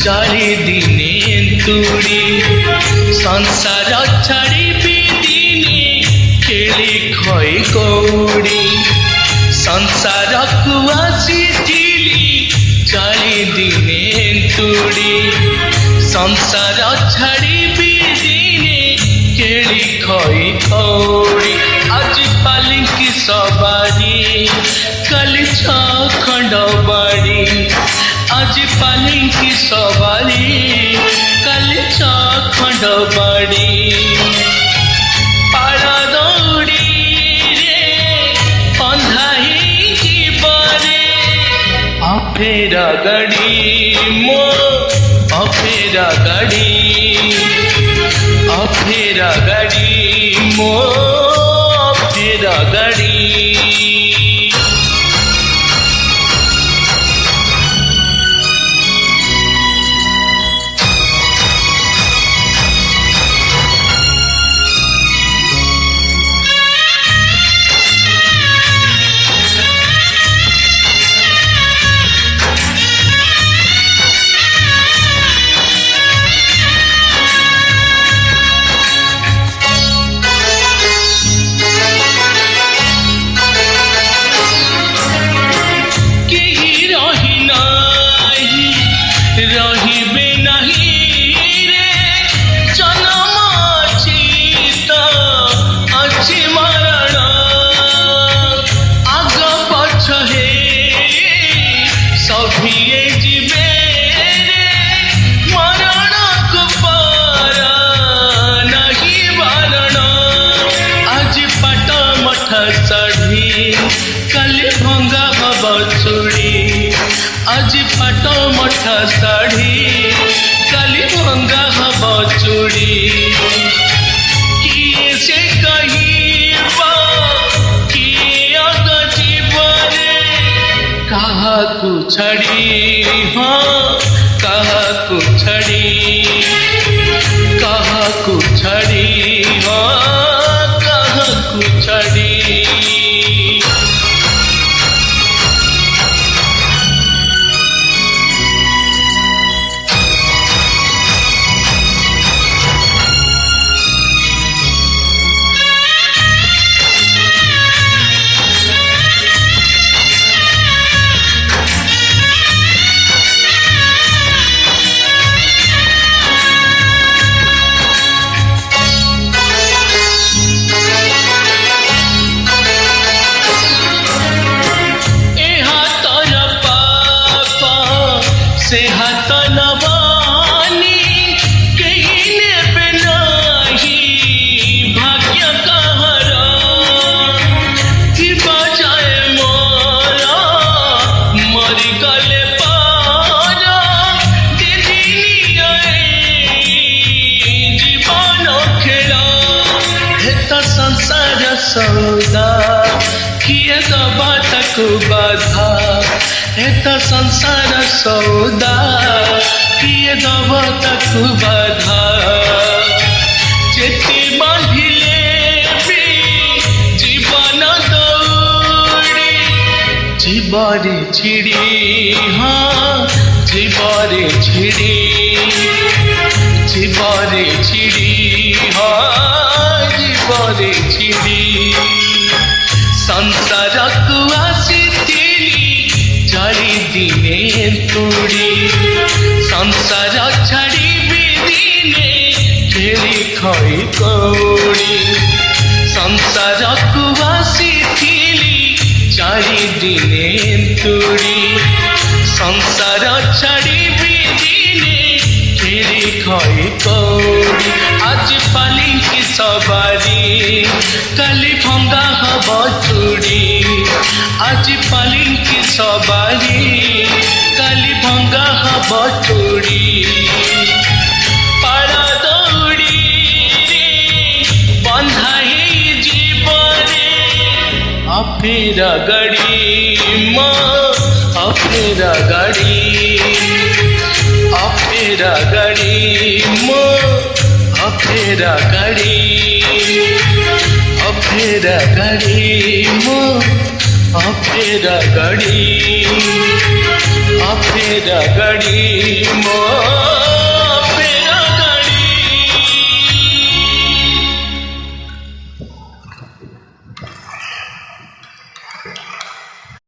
चली दिने तुड़ी संसार छाड़ी दिने खेली खई कौड़ी संसार को आसी चली दिने तुड़ी संसार छाड़ी दिने खेली खई कौड़ी आज पालिंकी सवारी कल खंड बाड़ी आज पालिंकी सवारी कल खंड बाड़ी पाड़ा दौड़ी रे अंधाई जीवरे अफेरा गाड़ी मो अफेरा गाड़ी मो अफेरा गाड़ी आज पाट मठा साड़ी काली भंगा हब चूड़ी किए से कहिबा किए अग जीवने काहाकू छड़ी हाँ काहाकू छड़ी हाँ काहाकू छड़ी से हाथ नवानी कहीं ने नहीं भाग्य कहरा कि बजाए मोरा मरी गले पारा जीवन खेला हेता संसार सौदा किए दबा तक बाधा हेता संसार सौदा किए दब तक बाधा चेती बांधिले भी जीवन दौड़ी जीवरे छिड़ी हाँ जीवरे छिड़ी हाँ जीवरे छिड़ी संसार को आसी चली दिने तुड़ी संसार छाड़ी दिने खेली खई कौड़ी संसार को आसी चली दिने तुड़ी संसार छाड़ी दिने खेली खई कौड़ी आज पालिंकी सवारी काली भंगा हब चूड़ी आज पालिंकी सवारी काली भंगा हब चूड़ी पाड़ा दौड़ी रे बंधाई जीवने अफेरा गाड़ी माँ अफेरा गाड़ी माँ अफेरा गाड़ी मो अफेरा गाड़ी ଅଫେରା ଗାଡ଼ି ମୋ